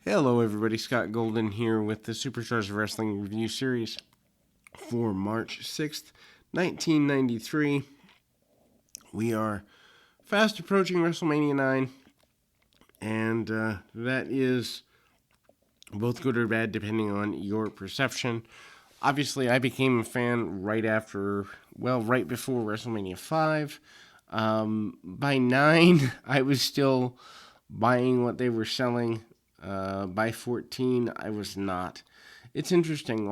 Hello, everybody. Scott Golden here with the Superstars of Wrestling Review Series for March 6th, 1993. We are fast approaching WrestleMania 9, and that is both good or bad depending on your perception. Obviously, I became a fan right before WrestleMania 5. By 9, I was still buying what they were selling. By 14, I was not. It's interesting.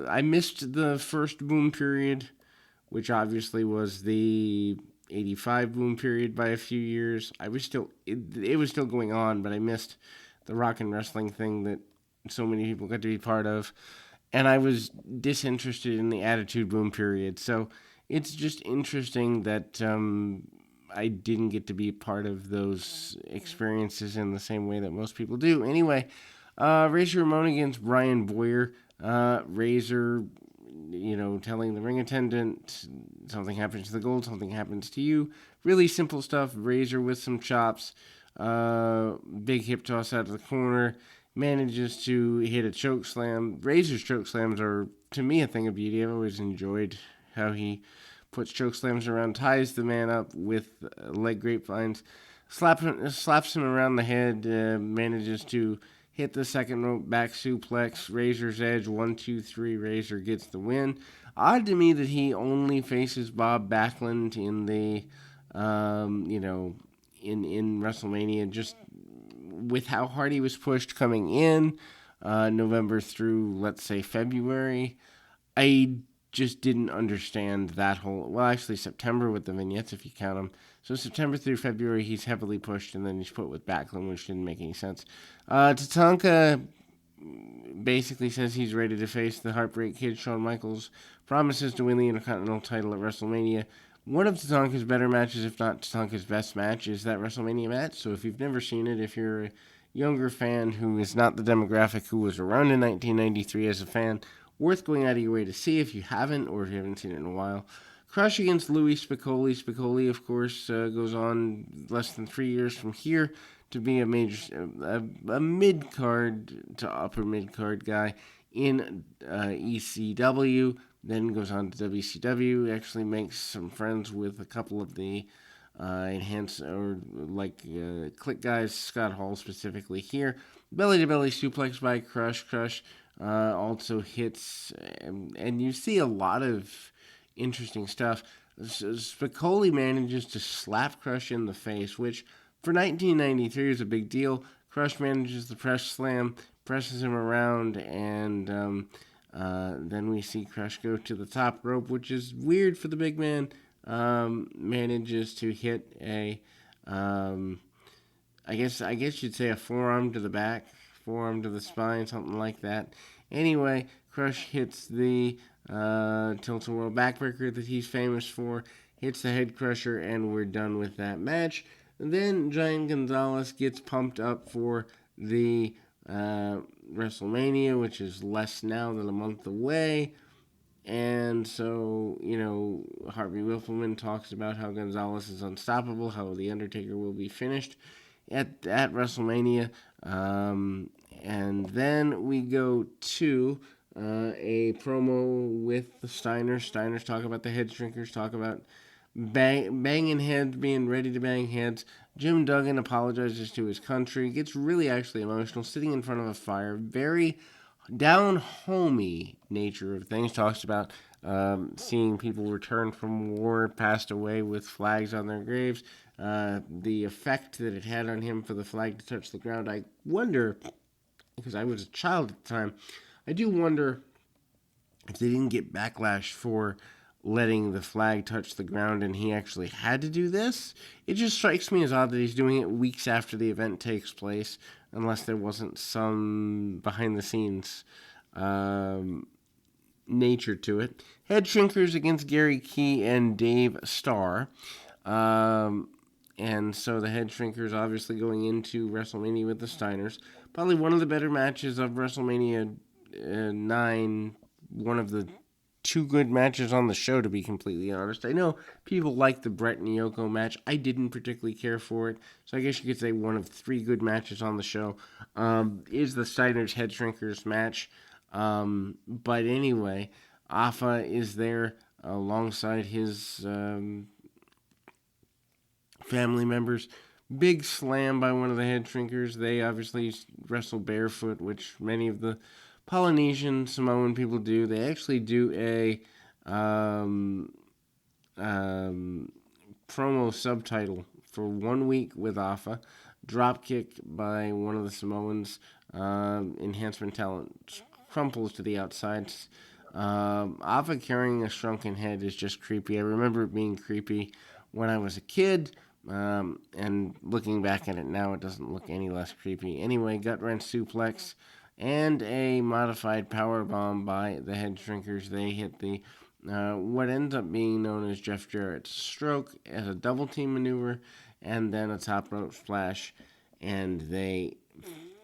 I missed the first boom period, which obviously was the 85 boom period by a few years. It was still going on, but I missed the rock and wrestling thing that so many people got to be part of. And I was disinterested in the attitude boom period. So it's just interesting that I didn't get to be part of those experiences in the same way that most people do. Anyway, Razor Ramon against Brian Boyer. Razor, telling the ring attendant something happens to the gold, something happens to you. Really simple stuff. Razor with some chops. Big hip toss out of the corner. Manages to hit a choke slam. Razor's choke slams are, to me, a thing of beauty. I've always enjoyed how he puts choke slams around, ties the man up with leg grapevines, slaps him around the head, manages to hit the second rope back suplex, Razor's edge, 1, 2, 3, Razor gets the win. Odd to me that he only faces Bob Backlund in the, in WrestleMania, just with how hard he was pushed coming in, November through, let's say, February. I just didn't understand that actually September with the vignettes if you count them. So September through February he's heavily pushed and then he's put with Backlund, which didn't make any sense. Tatanka basically says he's ready to face the Heartbreak Kid. Shawn Michaels promises to win the Intercontinental title at WrestleMania. One of Tatanka's better matches, if not Tatanka's best match, is that WrestleMania match. So if you've never seen it, if you're a younger fan who is not the demographic who was around in 1993 as a fan, worth going out of your way to see if you haven't, or if you haven't seen it in a while. Crush against Louis Spicolli. Spicolli, of course, goes on less than 3 years from here to be a mid card to upper mid card guy in ECW. Then goes on to WCW. Actually makes some friends with a couple of the Click guys. Scott Hall specifically here. Belly to belly suplex by Crush. Crush also hits, and you see a lot of interesting stuff. Spicoli manages to slap Crush in the face, which for 1993 is a big deal. Crush manages the press slam, presses him around, and then we see Crush go to the top rope, which is weird for the big man. Manages to hit I guess you'd say a forearm to the back, forearm to the spine, something like that. Anyway, Crush hits the tilt-a-whirl backbreaker that he's famous for, hits the head crusher, and we're done with that match. And then Giant Gonzalez gets pumped up for the WrestleMania, which is less now than a month away. And so, Harvey Wippleman talks about how Gonzalez is unstoppable, how The Undertaker will be finished at WrestleMania. And then we go to a promo with the Steiners. Steiners talk about the head shrinkers, talk about banging heads, being ready to bang heads. Jim Duggan apologizes to his country, gets really actually emotional, sitting in front of a fire, very down-homey nature of things. Talks about seeing people return from war, passed away with flags on their graves. The effect that it had on him for the flag to touch the ground. I wonder, because I was a child at the time, I do wonder if they didn't get backlash for letting the flag touch the ground and he actually had to do this. It just strikes me as odd that he's doing it weeks after the event takes place, unless there wasn't some behind the scenes nature to it. Head Shrinkers against Gary Key and Dave Starr. And so the Head Shrinkers obviously going into WrestleMania with the Steiners. Probably one of the better matches of WrestleMania 9, one of the two good matches on the show, to be completely honest. I know people like the Brett and Yoko match. I didn't particularly care for it, so I guess you could say one of three good matches on the show is the Steiners Head Shrinkers match. But anyway, Afa is there alongside his family members. Big slam by one of the Head Shrinkers. They obviously wrestle barefoot, which many of the Polynesian Samoan people do. They actually do a promo subtitle for 1 week with Afa. Dropkick by one of the Samoans. Enhancement talent crumples to the outside. Afa carrying a shrunken head is just creepy. I remember it being creepy when I was a kid. And looking back at it now, it doesn't look any less creepy. Anyway, gut wrench suplex and a modified power bomb by the Head Shrinkers. They hit the what ends up being known as Jeff Jarrett's stroke as a double team maneuver, and then a top rope splash, and they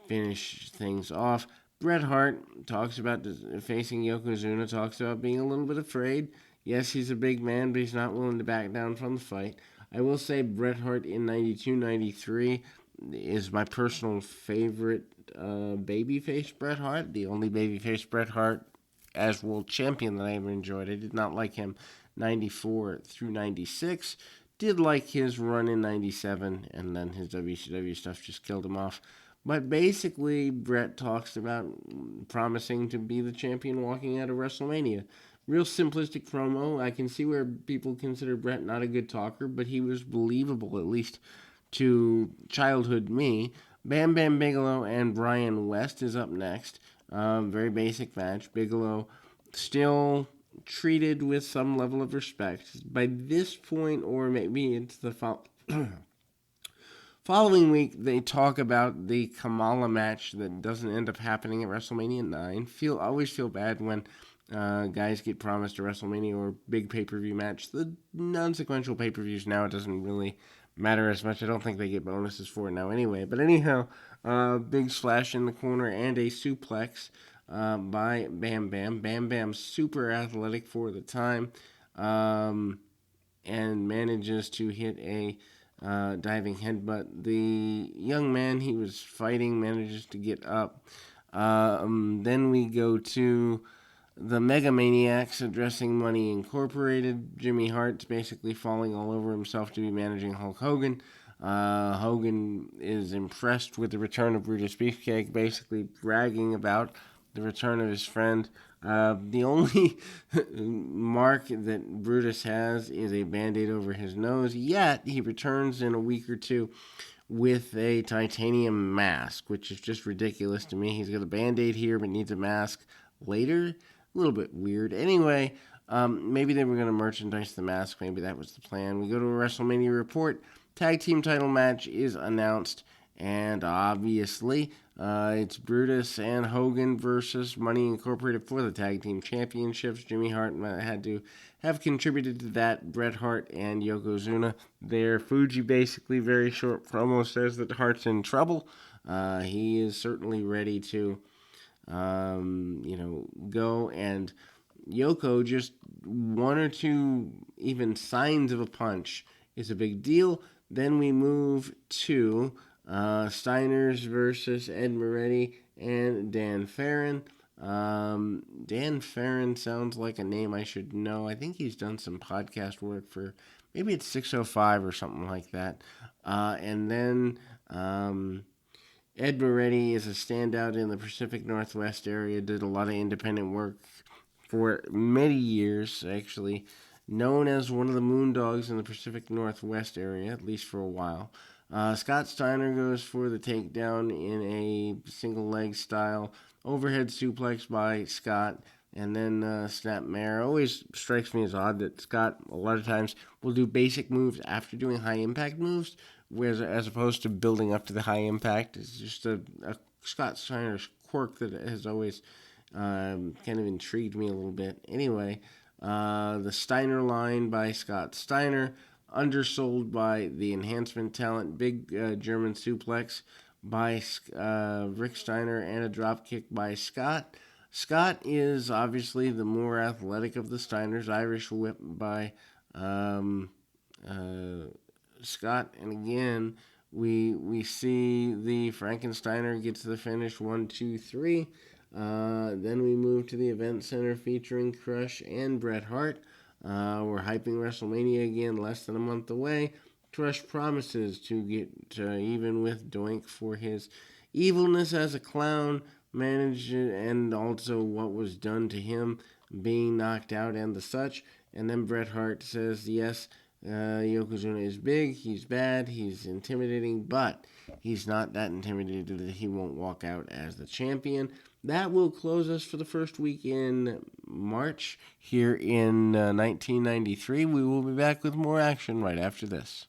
finish things off. Bret Hart talks about facing Yokozuna, talks about being a little bit afraid. Yes, he's a big man, but he's not willing to back down from the fight. I will say Bret Hart in 92-93 is my personal favorite babyface Bret Hart. The only babyface Bret Hart as world champion that I ever enjoyed. I did not like him 94 through 96. Did like his run in 97, and then his WCW stuff just killed him off. But basically, Bret talks about promising to be the champion walking out of WrestleMania. Real simplistic promo. I can see where people consider Bret not a good talker, but he was believable, at least to childhood me. Bam Bam Bigelow and Brian West is up next. Very basic match. Bigelow still treated with some level of respect. By this point, or maybe it's the following week, they talk about the Kamala match that doesn't end up happening at WrestleMania 9. Always feel bad when guys get promised a WrestleMania or big pay-per-view match. The non-sequential pay-per-views now, it doesn't really matter as much. I don't think they get bonuses for it now anyway. But anyhow, big splash in the corner and a suplex by Bam Bam. Bam Bam super athletic for the time and manages to hit a diving headbutt. The young man he was fighting manages to get up. Then we go to the Megamaniacs addressing Money Incorporated. Jimmy Hart's basically falling all over himself to be managing Hulk Hogan. Hogan is impressed with the return of Brutus Beefcake, basically bragging about the return of his friend. The only mark that Brutus has is a Band-Aid over his nose, yet he returns in a week or two with a titanium mask, which is just ridiculous to me. He's got a Band-Aid here but needs a mask later. A little bit weird. Anyway, maybe they were going to merchandise the mask. Maybe that was the plan. We go to a WrestleMania report. Tag team title match is announced. And obviously, it's Brutus and Hogan versus Money Incorporated for the tag team championships. Jimmy Hart had to have contributed to that. Bret Hart and Yokozuna there. Fuji basically, very short promo, says that Hart's in trouble. He is certainly ready to go, and Yoko, just one or two even signs of a punch is a big deal. Then we move to Steiners versus Ed Moretti and Dan Farron. Dan Farron sounds like a name I should know. I think he's done some podcast work for, maybe it's 605 or something like that. And then Ed Moretti is a standout in the Pacific Northwest area, did a lot of independent work for many years, actually, known as one of the Moondogs in the Pacific Northwest area, at least for a while. Scott Steiner goes for the takedown in a single leg style overhead suplex by Scott, and then snap mare. Always strikes me as odd that Scott, a lot of times, will do basic moves after doing high impact moves, whereas as opposed to building up to the high impact. It's just a Scott Steiner's quirk that has always kind of intrigued me a little bit. Anyway, the Steiner line by Scott Steiner, undersold by the enhancement talent, big German suplex by Rick Steiner, and a drop kick by Scott. Scott is obviously the more athletic of the Steiners. Irish whip by Scott, and again we see the Frankensteiner gets the finish 1-2-3. Then we move to the event center featuring Crush and Bret Hart. We're hyping WrestleMania again, less than a month away. Crush promises to get even with Doink for his evilness as a clown, managed and also what was done to him being knocked out and the such. And then Bret Hart says, yes, Yokozuna is big, he's bad, he's intimidating, but he's not that intimidated that he won't walk out as the champion. That will close us for the first week in March here in 1993. We will be back with more action right after this.